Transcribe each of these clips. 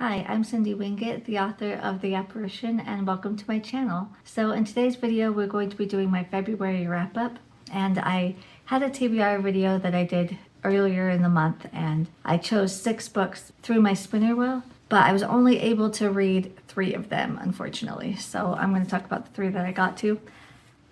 Hi, I'm Cindy Winget, the author of The Apparition, and welcome to my channel. So in today's video, we're going to be doing my February wrap up, and I had a TBR video that I did earlier in the month, and I chose 6 books through my spinner wheel, but I was only able to read 3 of them, unfortunately. So I'm going to talk about the 3 that I got to.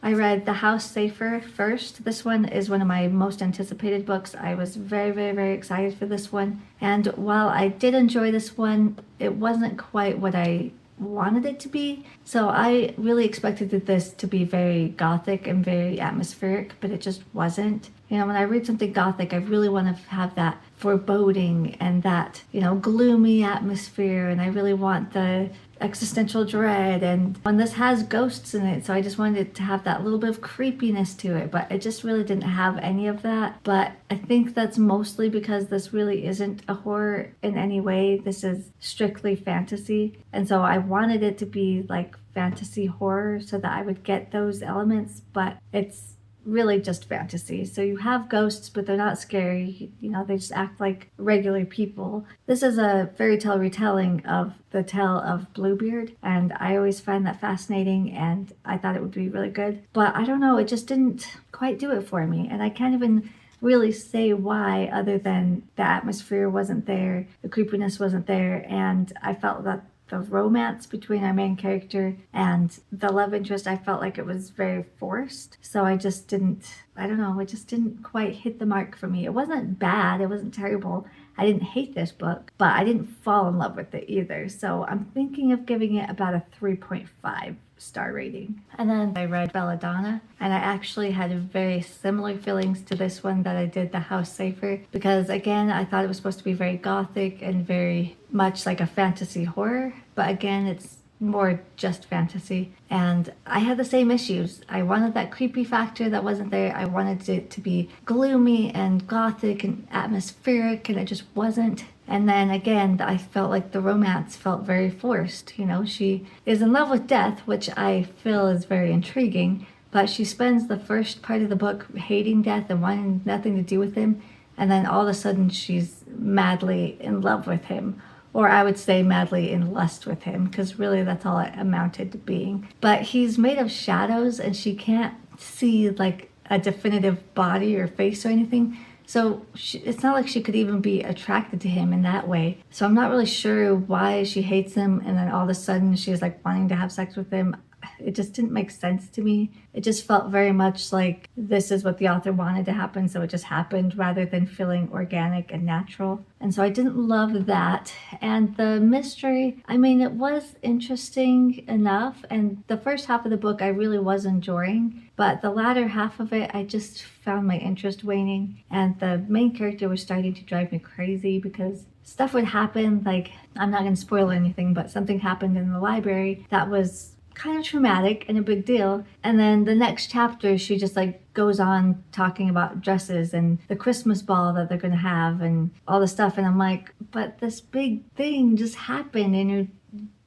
I read The House Safer first. This one is one of my most anticipated books. I was very excited for this one. And while I did enjoy this one, it wasn't quite what I wanted it to be. So I really expected this to be very gothic and very atmospheric, but it just wasn't. You know, when I read something gothic, I really want to have that foreboding and that, gloomy atmosphere, and I really want the existential dread, and when this has ghosts in it, so I just wanted it to have that little bit of creepiness to it, but it just really didn't have any of that. But I think that's mostly because this really isn't a horror in any way. This is strictly fantasy, and so I wanted it to be like fantasy horror so that I would get those elements, but it's really just fantasy. So you have ghosts, but they're not scary. They just act like regular people. This is a fairy tale retelling of the tale of Bluebeard, and I always find that fascinating, and I thought it would be really good. But I don't know, it just didn't quite do it for me, and I can't even really say why, other than the atmosphere wasn't there, the creepiness wasn't there, and I felt that the romance between our main character and the love interest, I felt like it was very forced. So I just didn't, it just didn't quite hit the mark for me. It wasn't bad, it wasn't terrible. I didn't hate this book, but I didn't fall in love with it either. So I'm thinking of giving it about a 3.5 star rating. And then I read Belladonna, and I actually had very similar feelings to this one that I did The House Safer, because again, I thought it was supposed to be very gothic and very much like a fantasy horror, but again, it's more just fantasy. And I had the same issues. I wanted that creepy factor that wasn't there. I wanted it to be gloomy and gothic and atmospheric, and it just wasn't. And then again, I felt like the romance felt very forced. She is in love with death, which I feel is very intriguing, but she spends the first part of the book hating death and wanting nothing to do with him, and then all of a sudden she's madly in love with him. Or I would say madly in lust with him, because really that's all it amounted to being. But he's made of shadows, and she can't see like a definitive body or face or anything. So it's not like she could even be attracted to him in that way. So I'm not really sure why she hates him, and then all of a sudden she's like wanting to have sex with him. It just didn't make sense to me. It just felt very much like this is what the author wanted to happen, so it just happened, rather than feeling organic and natural. And so I didn't love that. And the mystery, it was interesting enough, and the first half of the book I really was enjoying, but the latter half of it I just found my interest waning, and the main character was starting to drive me crazy, because stuff would happen, like, I'm not going to spoil anything, but something happened in the library that was kind of traumatic and a big deal, and then the next chapter she just goes on talking about dresses and the Christmas ball that they're going to have and all this stuff, and I'm like, but this big thing just happened, and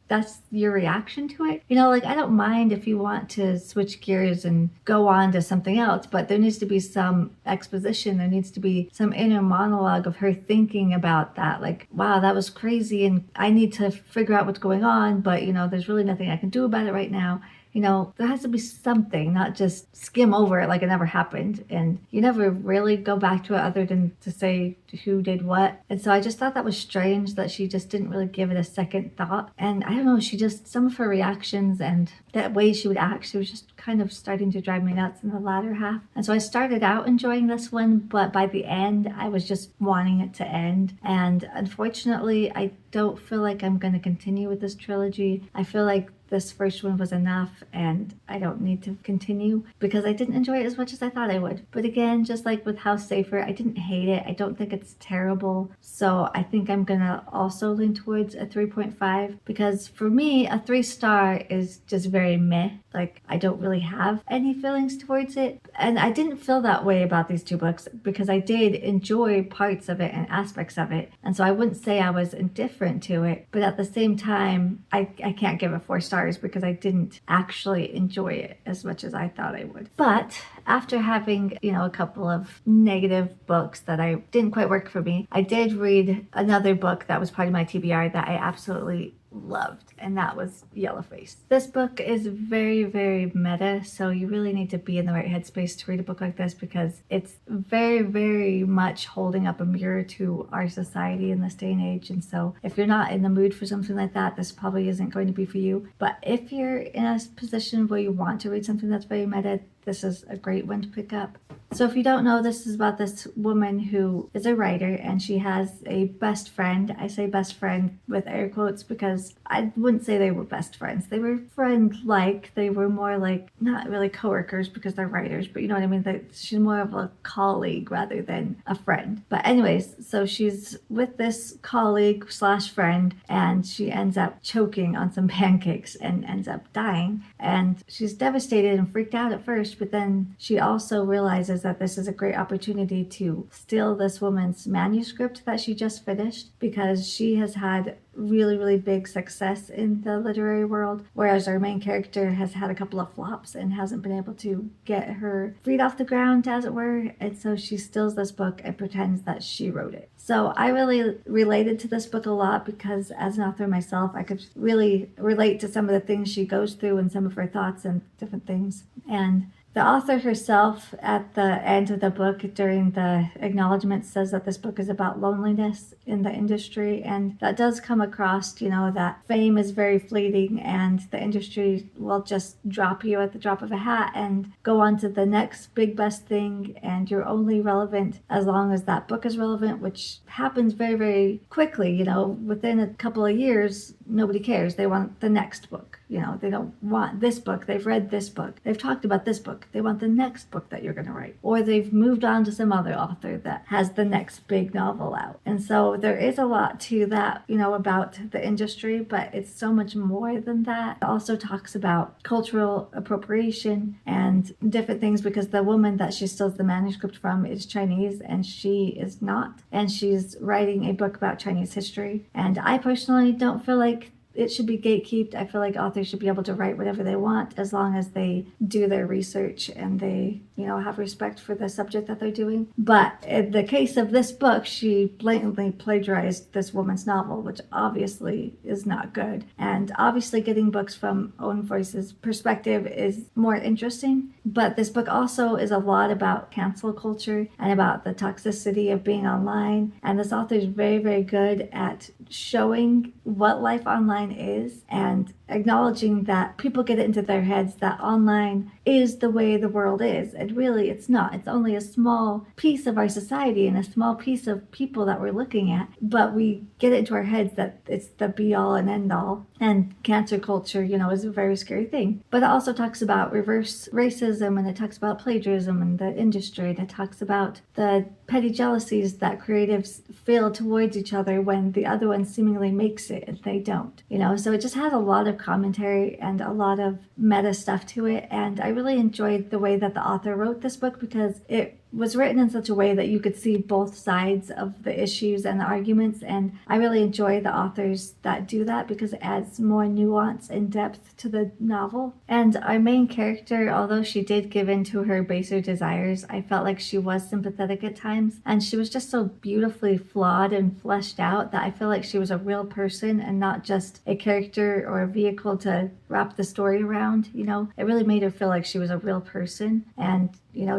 that's your reaction to it. I don't mind if you want to switch gears and go on to something else, but there needs to be some exposition. There needs to be some inner monologue of her thinking about that. Like, wow, that was crazy, and I need to figure out what's going on, but there's really nothing I can do about it right now. There has to be something, not just skim over it like it never happened. And you never really go back to it other than to say who did what. And so I just thought that was strange that she just didn't really give it a second thought. And I don't know, some of her reactions and that way she would act, she was just kind of starting to drive me nuts in the latter half. And so I started out enjoying this one, but by the end, I was just wanting it to end. And unfortunately, I don't feel like I'm going to continue with this trilogy. I feel like this first one was enough, and I don't need to continue because I didn't enjoy it as much as I thought I would. But again, just like with House Safer, I didn't hate it. I don't think it's terrible. So I think I'm gonna also lean towards a 3.5, because for me, a 3 star is just very meh. like I don't really have any feelings towards it. And I didn't feel that way about these two books because I did enjoy parts of it and aspects of it. And so I wouldn't say I was indifferent to it, but at the same time, I can't give it 4 stars because I didn't actually enjoy it as much as I thought I would. But after having, a couple of negative books that I didn't quite work for me, I did read another book that was part of my TBR that I absolutely loved, and that was Yellowface. This book is very, very meta, so you really need to be in the right headspace to read a book like this because it's very, very much holding up a mirror to our society in this day and age. And so if you're not in the mood for something like that, this probably isn't going to be for you. But if you're in a position where you want to read something that's very meta, this is a great one to pick up. So if you don't know, this is about this woman who is a writer and she has a best friend. I say best friend with air quotes because I wouldn't say they were best friends. They were friend-like. They were more like, not really coworkers because they're writers, but you know what I mean? She's more of a colleague rather than a friend. But anyways, so she's with this colleague / friend and she ends up choking on some pancakes and ends up dying. And she's devastated and freaked out at first, but then she also realizes that this is a great opportunity to steal this woman's manuscript that she just finished because she has had really, really big success in the literary world, whereas our main character has had a couple of flops and hasn't been able to get her feet off the ground, as it were. And so she steals this book and pretends that she wrote it. So I really related to this book a lot because as an author myself, I could really relate to some of the things she goes through and some of her thoughts and different things. And the author herself at the end of the book during the acknowledgement says that this book is about loneliness in the industry, and that does come across, that fame is very fleeting and the industry will just drop you at the drop of a hat and go on to the next big best thing, and you're only relevant as long as that book is relevant, which happens very, very quickly. Within a couple of years, nobody cares. They want the next book. They don't want this book. They've read this book. They've talked about this book. They want the next book that you're going to write. Or they've moved on to some other author that has the next big novel out. And so there is a lot to that, about the industry, but it's so much more than that. It also talks about cultural appropriation and different things because the woman that she steals the manuscript from is Chinese and she is not. And she's writing a book about Chinese history. And I personally don't feel like it should be gatekept. I feel like authors should be able to write whatever they want as long as they do their research and they, have respect for the subject that they're doing. But in the case of this book, she blatantly plagiarized this woman's novel, which obviously is not good. And obviously getting books from own voices perspective is more interesting. But this book also is a lot about cancel culture and about the toxicity of being online. And this author is very, very good at showing what life online is and acknowledging that people get it into their heads that online is the way the world is. And really, it's not. It's only a small piece of our society and a small piece of people that we're looking at. But we get it into our heads that it's the be all and end all. And cancer culture, is a very scary thing. But it also talks about reverse racism, and it talks about plagiarism in the industry. And it talks about the petty jealousies that creatives feel towards each other when the other one seemingly makes it and they don't. So it just has a lot of commentary and a lot of meta stuff to it. And I really enjoyed the way that the author wrote this book because it was written in such a way that you could see both sides of the issues and the arguments. And I really enjoy the authors that do that because it adds more nuance and depth to the novel. And our main character, although she did give in to her baser desires, I felt like she was sympathetic at times. And she was just so beautifully flawed and fleshed out that I feel like she was a real person and not just a character or a vehicle to wrap the story around. It really made her feel like she was a real person. And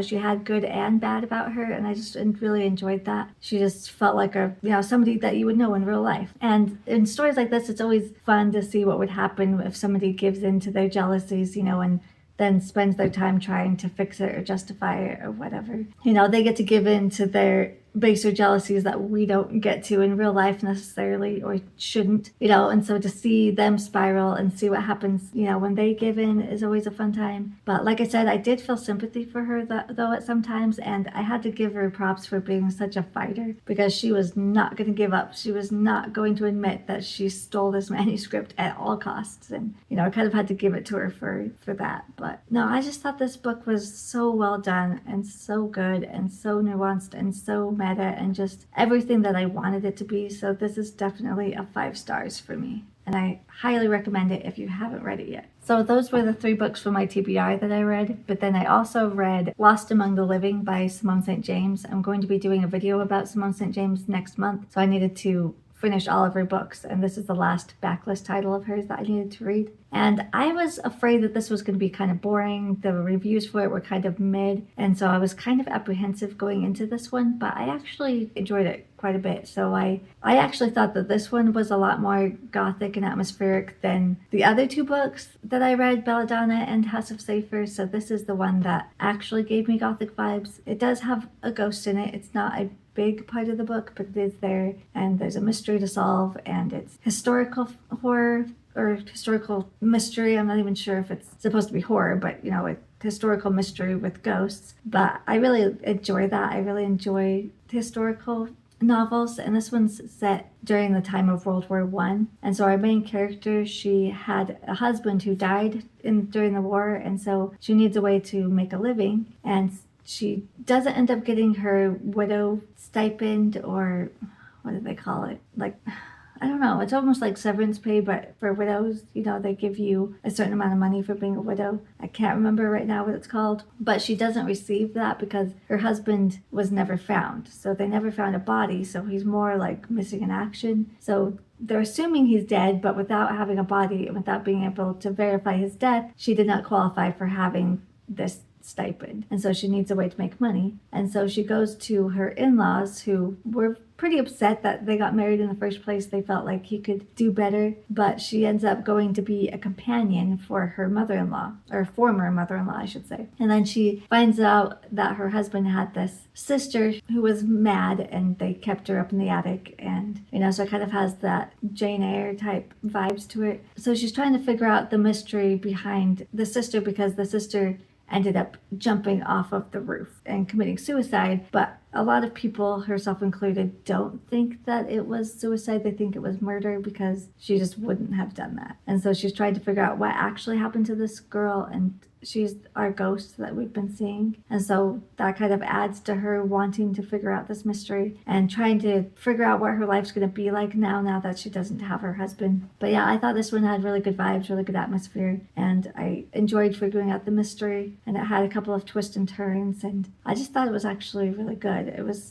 she had good and bad about her, and I just really enjoyed that. She just felt like somebody that you would know in real life. And in stories like this, it's always fun to see what would happen if somebody gives in to their jealousies, and then spends their time trying to fix it or justify it or whatever. They get to give in to their baser jealousies that we don't get to in real life necessarily, or shouldn't, and so to see them spiral and see what happens, when they give in is always a fun time. But like I said, I did feel sympathy for her though at sometimes, and I had to give her props for being such a fighter, because she was not going to give up. She was not going to admit that she stole this manuscript at all costs, and I kind of had to give it to her for that. But no, I just thought this book was so well done and so good and so nuanced and so meta and just everything that I wanted it to be. So this is definitely a 5 stars for me, and I highly recommend it if you haven't read it yet. So those were the 3 books from my TBR that I read, but then I also read Lost Among the Living by Simone St. James. I'm going to be doing a video about Simone St. James next month, so I needed to finish all of her books, and this is the last backlist title of hers that I needed to read. And I was afraid that this was going to be kind of boring. The reviews for it were kind of mid, and so I was kind of apprehensive going into this one, but I actually enjoyed it quite a bit. So I actually thought that this one was a lot more gothic and atmospheric than the other 2 books that I read, Belladonna and House of Safer. So this is the one that actually gave me gothic vibes. It does have a ghost in it. It's not a big part of the book, but it is there, and there's a mystery to solve, and it's historical horror or historical mystery. I'm not even sure if it's supposed to be horror, but a historical mystery with ghosts. But I really enjoy that. I really enjoy historical novels, and this one's set during the time of World War I. And so our main character, she had a husband who died during the war, and so she needs a way to make a living, and she doesn't end up getting her widow stipend, or what do they call it? Like, I don't know. It's almost like severance pay, but for widows, they give you a certain amount of money for being a widow. I can't remember right now what it's called, but she doesn't receive that because her husband was never found. So they never found a body, so he's more like missing in action. So they're assuming he's dead, but without having a body and without being able to verify his death, she did not qualify for having this stipend, and so she needs a way to make money. And so she goes to her in-laws, who were pretty upset that they got married in the first place. They felt like he could do better, but she ends up going to be a companion for her mother-in-law, or former mother-in-law, I should say. And then she finds out that her husband had this sister who was mad, and they kept her up in the attic, and so it kind of has that Jane Eyre type vibes to it. So she's trying to figure out the mystery behind the sister, because the sister ended up jumping off of the roof and committing suicide. But a lot of people, herself included, don't think that it was suicide. They think it was murder, because she just wouldn't have done that. And so she's trying to figure out what actually happened to this girl, and she's our ghost that we've been seeing. And so that kind of adds to her wanting to figure out this mystery and trying to figure out what her life's going to be like now that she doesn't have her husband. But yeah, I thought this one had really good vibes, really good atmosphere, and I enjoyed figuring out the mystery, and it had a couple of twists and turns, and I just thought it was actually really good.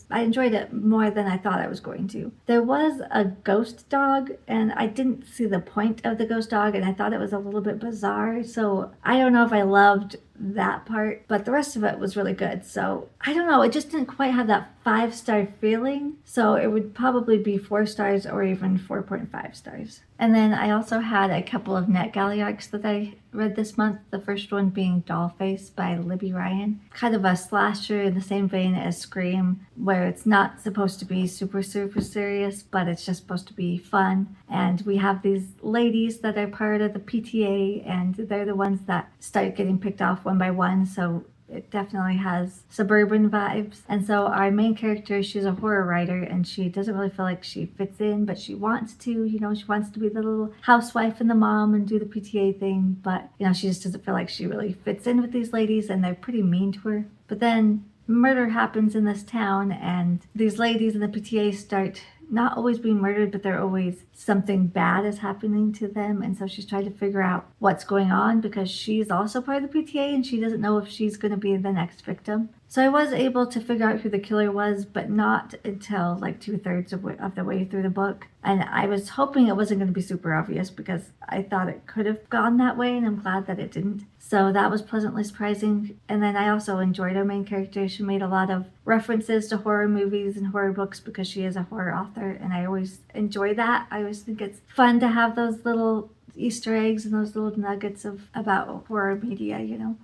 I enjoyed it more than I thought I was going to. There was a ghost dog, and I didn't see the point of the ghost dog, and I thought it was a little bit bizarre. So I don't know if I loved that part, but the rest of it was really good. So I don't know, it just didn't quite have that 5-star feeling. So it would probably be 4 stars or even 4.5 stars. And then I also had a couple of NetGalley that I read this month. The first one being Dollface by Libby Ryan. Kind of a slasher in the same vein as Scream, where it's not supposed to be super serious, but it's just supposed to be fun. And we have these ladies that are part of the PTA, and they're the ones that start getting picked off one by one. So it definitely has suburban vibes. And so our main character, she's a horror writer, and she doesn't really feel like she fits in, but she wants to, she wants to be the little housewife and the mom and do the PTA thing. But, she just doesn't feel like she really fits in with these ladies, and they're pretty mean to her. But then murder happens in this town, and these ladies in the PTA start not always being murdered, but they're always, something bad is happening to them. And so she's trying to figure out what's going on, because she's also part of the PTA, and she doesn't know if she's going to be the next victim. So I was able to figure out who the killer was, but not until like 2/3 of the way through the book. And I was hoping it wasn't going to be super obvious, because I thought it could have gone that way, and I'm glad that it didn't. So that was pleasantly surprising. And then I also enjoyed our main character. She made a lot of references to horror movies and horror books, because she is a horror author, and I always enjoy that. I always think it's fun to have those little Easter eggs and those little nuggets about horror media,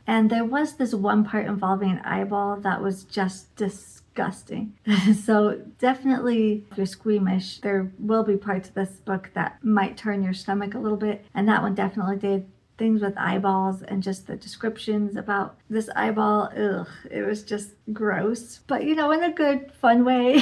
And there was this one part involving an eyeball that was just disgusting. disgusting. So definitely, if you're squeamish, there will be parts of this book that might turn your stomach a little bit, and that one definitely did. Things with eyeballs and just the descriptions about this eyeball, ugh, it was just gross, but in a good fun way.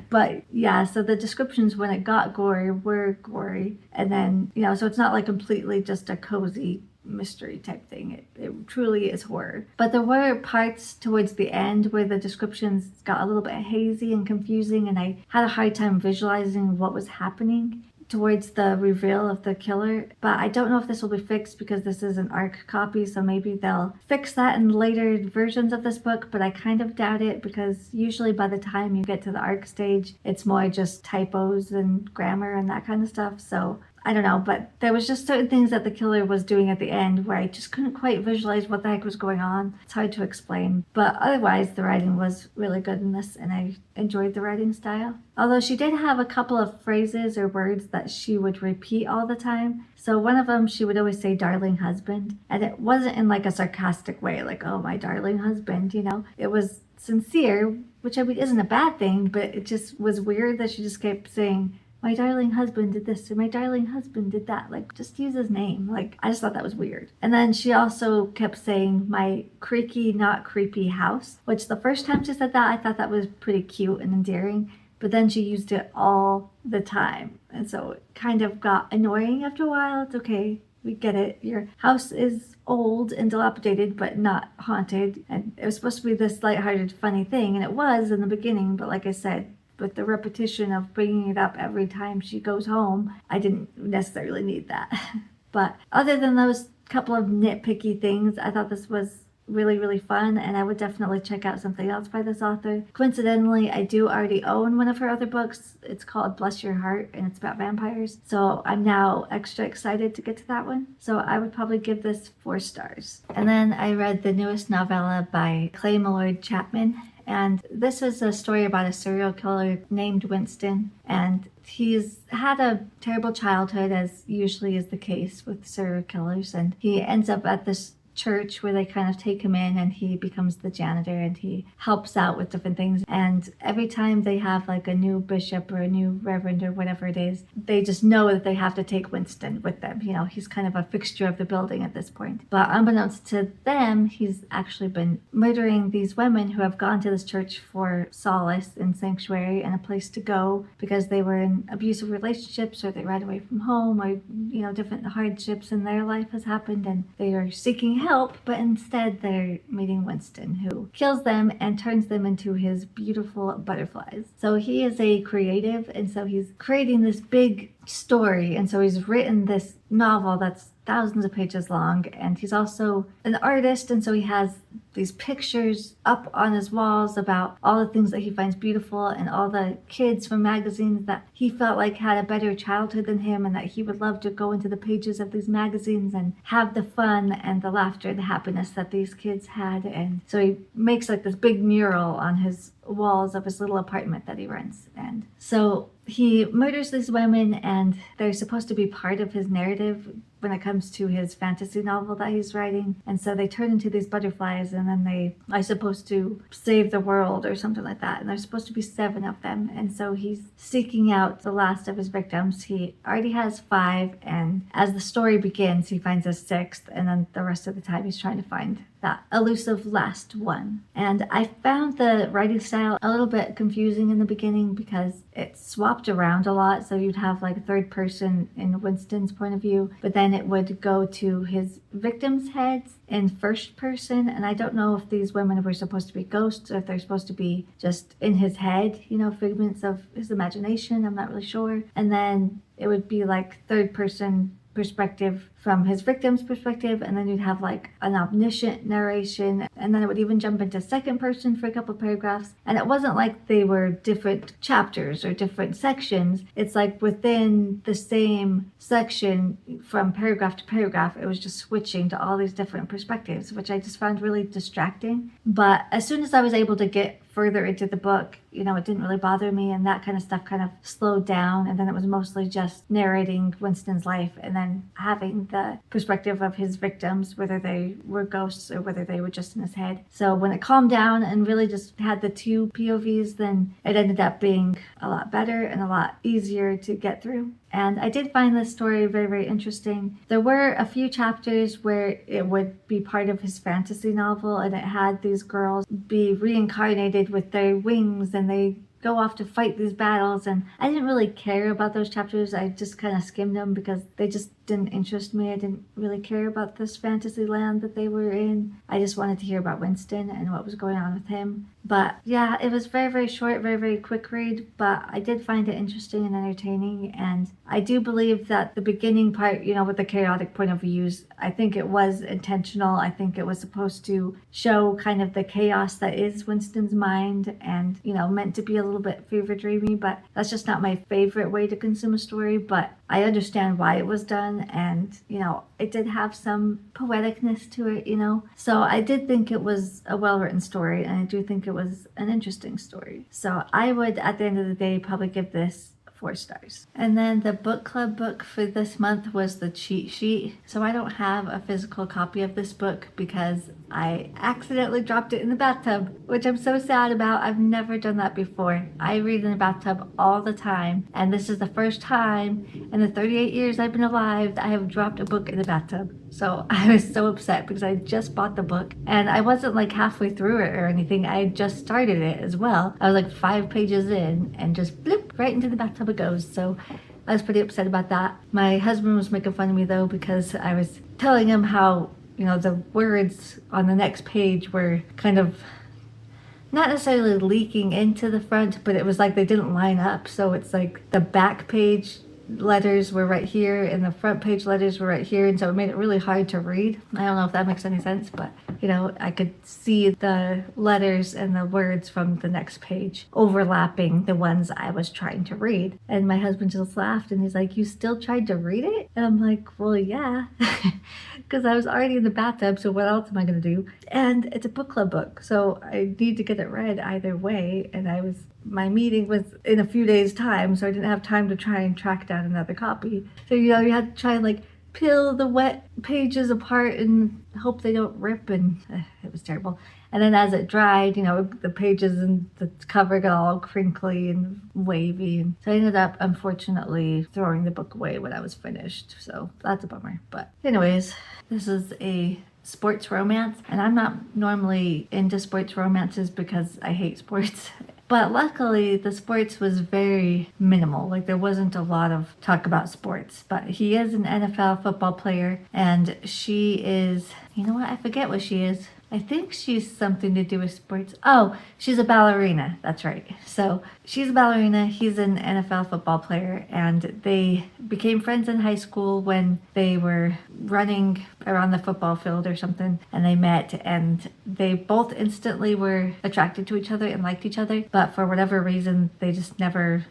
But yeah, so the descriptions when it got gory were gory, and then so it's not like completely just a cozy mystery type thing. It truly is horror. But there were parts towards the end where the descriptions got a little bit hazy and confusing, and I had a hard time visualizing what was happening towards the reveal of the killer. But I don't know if this will be fixed because this is an ARC copy, so maybe they'll fix that in later versions of this book, but I kind of doubt it because usually by the time you get to the ARC stage, it's more just typos and grammar and that kind of stuff. So I don't know, but there was just certain things that the killer was doing at the end where I just couldn't quite visualize what the heck was going on. It's hard to explain, but otherwise the writing was really good in this, and I enjoyed the writing style. Although she did have a couple of phrases or words that she would repeat all the time. So one of them, she would always say darling husband, and it wasn't in like a sarcastic way, like, oh, my darling husband, it was sincere, which I mean isn't a bad thing, but it just was weird that she just kept saying, my darling husband did this, or my darling husband did that. Like, just use his name. Like, I just thought that was weird. And then she also kept saying, my creaky, not creepy house, which the first time she said that, I thought that was pretty cute and endearing. But then she used it all the time. And so it kind of got annoying after a while. It's okay. We get it. Your house is old and dilapidated, but not haunted. And it was supposed to be this lighthearted, funny thing. And it was in the beginning. But like I said, with the repetition of bringing it up every time she goes home, I didn't necessarily need that. But other than those couple of nitpicky things, I thought this was really, really fun, and I would definitely check out something else by this author. Coincidentally, I do already own one of her other books. It's called Bless Your Heart, and it's about vampires. So I'm now extra excited to get to that one. So I would probably give this 4 stars. And then I read the newest novella by Clay Millard Chapman. And this is a story about a serial killer named Winston. And he's had a terrible childhood, as usually is the case with serial killers. And he ends up at this church where they kind of take him in, and he becomes the janitor, and he helps out with different things. And every time they have like a new bishop or a new reverend or whatever it is, they just know that they have to take Winston with them. He's kind of a fixture of the building at this point. But unbeknownst to them, he's actually been murdering these women who have gone to this church for solace and sanctuary and a place to go because they were in abusive relationships, or they ran away from home, or different hardships in their life has happened, and they are seeking help, but instead they're meeting Winston, who kills them and turns them into his beautiful butterflies. So he is a creative, and so he's creating this big story, and so he's written this novel that's thousands of pages long, and he's also an artist, and so he has these pictures up on his walls about all the things that he finds beautiful and all the kids from magazines that he felt like had a better childhood than him, and that he would love to go into the pages of these magazines and have the fun and the laughter and the happiness that these kids had. And so he makes like this big mural on his walls of his little apartment that he rents. And so he murders these women, and they're supposed to be part of his narrative when it comes to his fantasy novel that he's writing. And so they turn into these butterflies, and then they are supposed to save the world or something like that. And there's supposed to be 7 of them. And so he's seeking out the last of his victims. He already has 5, and as the story begins, he finds a 6th, and then the rest of the time he's trying to find that elusive last one. And I found the writing style a little bit confusing in the beginning because it swapped around a lot. So you'd have like 3rd person in Winston's point of view, but then it would go to his victims' heads in 1st person. And I don't know if these women were supposed to be ghosts or if they're supposed to be just in his head, figments of his imagination. I'm not really sure. And then it would be like 3rd person perspective from his victim's perspective, and then you'd have like an omniscient narration, and then it would even jump into 2nd person for a couple of paragraphs. And it wasn't like they were different chapters or different sections. It's like within the same section from paragraph to paragraph, it was just switching to all these different perspectives, which I just found really distracting. But as soon as I was able to get further into the book, it didn't really bother me, and that kind of stuff kind of slowed down, and then it was mostly just narrating Winston's life and then having the perspective of his victims, whether they were ghosts or whether they were just in his head. So when it calmed down and really just had the two POVs, then it ended up being a lot better and a lot easier to get through. And I did find this story very, very interesting. There were a few chapters where it would be part of his fantasy novel, and it had these girls be reincarnated with their wings, and they go off to fight these battles, and I didn't really care about those chapters. I just kind of skimmed them because they just didn't interest me. I didn't really care about this fantasy land that they were in. I just wanted to hear about Winston and what was going on with him. But yeah, it was very, very short, very, very quick read, but I did find it interesting and entertaining. And I do believe that the beginning part, with the chaotic point of views, I think it was intentional. I think it was supposed to show kind of the chaos that is Winston's mind, and, meant to be a little bit fever dreamy, but that's just not my favorite way to consume a story. But I understand why it was done, and it did have some poeticness to it, so I did think it was a well-written story, and I do think it was an interesting story. So I would, at the end of the day, probably give this 4 stars. And then the book club book for this month was The Cheat Sheet. So I don't have a physical copy of this book because I accidentally dropped it in the bathtub, which I'm so sad about. I've never done that before. I read in the bathtub all the time, and this is the first time in the 38 years I've been alive that I have dropped a book in the bathtub. So I was so upset because I just bought the book, and I wasn't like halfway through it or anything. I had just started it as well. I was like 5 pages in, and just blip, right into the bathtub it goes. So I was pretty upset about that. My husband was making fun of me though, because I was telling him how the words on the next page were kind of not necessarily leaking into the front, but it was like they didn't line up. So it's like the back page letters were right here and the front page letters were right here, and so it made it really hard to read. I don't know if that makes any sense, but I could see the letters and the words from the next page overlapping the ones I was trying to read. And my husband just laughed, and he's like, "You still tried to read it?" And I'm like, "Well, yeah," because I was already in the bathtub, so what else am I going to do? And it's a book club book, so I need to get it read either way, and my meeting was in a few days' time, so I didn't have time to try and track down another copy. So, you had to try and peel the wet pages apart and hope they don't rip, and it was terrible. And then as it dried, the pages and the cover got all crinkly and wavy. And so I ended up, unfortunately, throwing the book away when I was finished. So that's a bummer. But anyways, this is a sports romance, and I'm not normally into sports romances because I hate sports. But luckily, the sports was very minimal. There wasn't a lot of talk about sports. But he is an NFL football player, and she is, I forget what she is. I think she's something to do with sports. Oh, she's a ballerina. That's right. So she's a ballerina. He's an NFL football player, and they became friends in high school when they were running around the football field or something, and they met, and they both instantly were attracted to each other and liked each other, but for whatever reason, they just never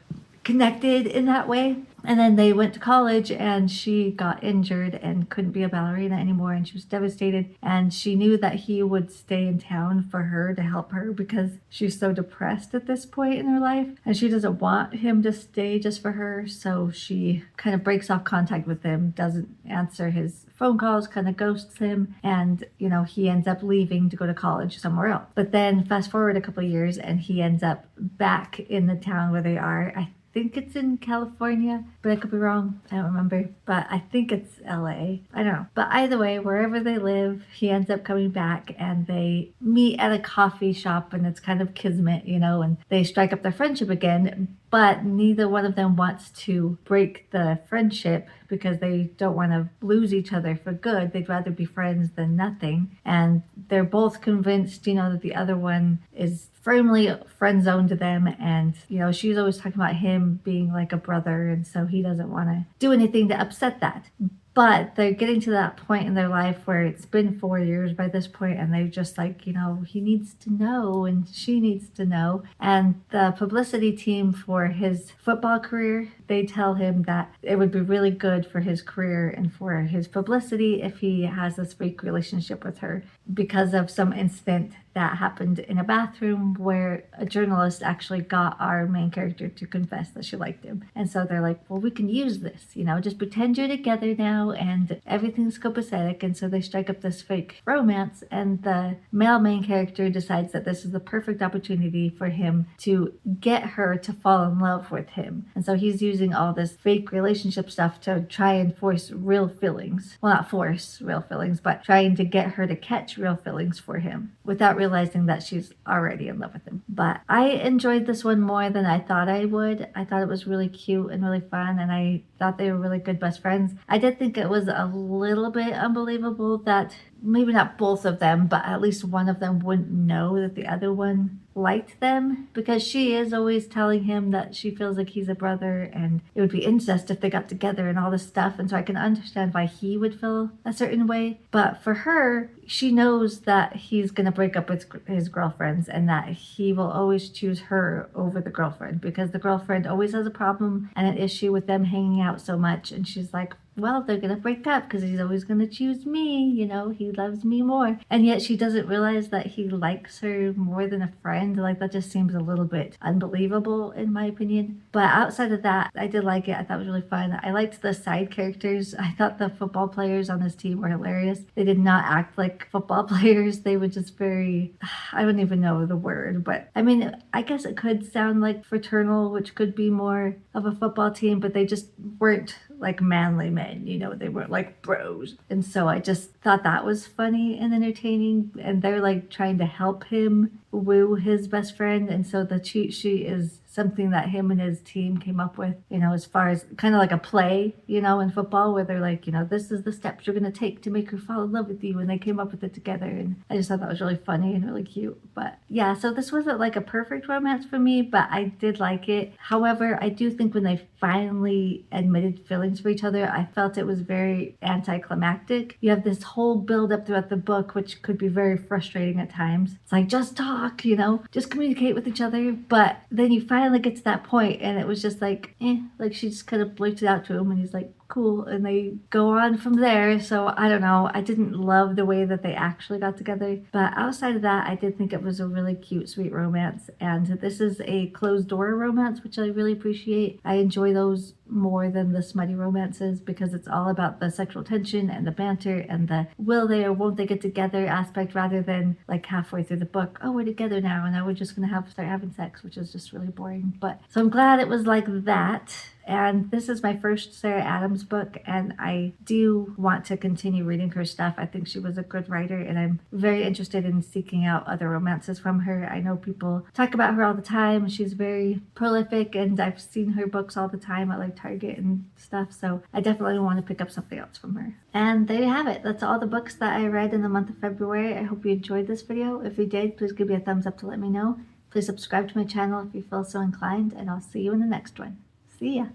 connected in that way. And then they went to college, and she got injured and couldn't be a ballerina anymore, and she was devastated, and she knew that he would stay in town for her to help her because she's so depressed at this point in her life, and she doesn't want him to stay just for her. So she kind of breaks off contact with him, doesn't answer his phone calls, kind of ghosts him, and he ends up leaving to go to college somewhere else. But then fast forward a couple of years, and he ends up back in the town where they are. I think it's in California, but I could be wrong. I don't remember, but I think it's LA. I don't know. But either way, wherever they live, he ends up coming back, and they meet at a coffee shop, and it's kind of kismet, and they strike up their friendship again. But neither one of them wants to break the friendship because they don't want to lose each other for good. They'd rather be friends than nothing. And they're both convinced, that the other one is firmly friend zoned to them. And, she's always talking about him being like a brother. And so he doesn't want to do anything to upset that. But they're getting to that point in their life where it's been 4 years by this point, and they're just like, he needs to know and she needs to know. And the publicity team for his football career, they tell him that it would be really good for his career and for his publicity if he has this fake relationship with her because of some incident that happened in a bathroom where a journalist actually got our main character to confess that she liked him. And so they're like, well, we can use this, you know, just pretend you're together now and everything's copacetic. And so they strike up this fake romance, and the male main character decides that this is the perfect opportunity for him to get her to fall in love with him. And so he's using all this fake relationship stuff to try and force real feelings. Well, not force real feelings, but trying to get her to catch real feelings for him without realizing that she's already in love with him. But I enjoyed this one more than I thought I would. I thought it was really cute and really fun, and I thought they were really good best friends. I did think it was a little bit unbelievable that maybe not both of them, but at least one of them wouldn't know that the other one liked them, because she is always telling him that she feels like he's a brother and it would be incest if they got together and all this stuff. And so I can understand why he would feel a certain way. But for her, she knows that he's going to break up with his girlfriends and that he will always choose her over the girlfriend, because the girlfriend always has a problem and an issue with them hanging out so much. And she's like, well, they're going to break up because he's always going to choose me. You know, he loves me more. And yet she doesn't realize that he likes her more than a friend. Like, that just seems a little bit unbelievable in my opinion. But outside of that, I did like it. I thought it was really fun. I liked the side characters. I thought the football players on this team were hilarious. They did not act like football players. They were just very, I don't even know the word, but I mean, I guess it could sound like fraternal, which could be more of a football team, but they just weren't like manly men, you know, they weren't like bros. And so I just thought that was funny and entertaining. And they're like trying to help him woo his best friend. And so the cheat sheet is something that him and his team came up with, you know, as far as kind of like a play, you know, in football, where they're like, you know, this is the steps you're going to take to make her fall in love with you. And they came up with it together. And I just thought that was really funny and really cute. But yeah, so this wasn't like a perfect romance for me, but I did like it. However, I do think when they finally admitted feelings for each other, I felt it was very anticlimactic. You have this whole build up throughout the book, which could be very frustrating at times. It's like, just talk, you know, just communicate with each other. But then you finally get to that point and it was just like, like she just kind of blurted out to him and he's like, cool, and they go on from there. So I don't know, I didn't love the way that they actually got together, but outside of that, I did think it was a really cute, sweet romance. And this is a closed door romance, which I really appreciate. I enjoy those more than the smutty romances because it's all about the sexual tension and the banter and the will they or won't they get together aspect, rather than like halfway through the book, oh, we're together now and now we're just gonna start having sex, which is just really boring. But so I'm glad it was like that. And this is my first Sarah Adams book, and I do want to continue reading her stuff. I think she was a good writer, and I'm very interested in seeking out other romances from her. I know people talk about her all the time. She's very prolific, and I've seen her books all the time at like Target and stuff, so I definitely want to pick up something else from her. And there you have it. That's all the books that I read in the month of February. I hope you enjoyed this video. If you did, please give me a thumbs up to let me know. Please subscribe to my channel if you feel so inclined, and I'll see you in the next one. See ya!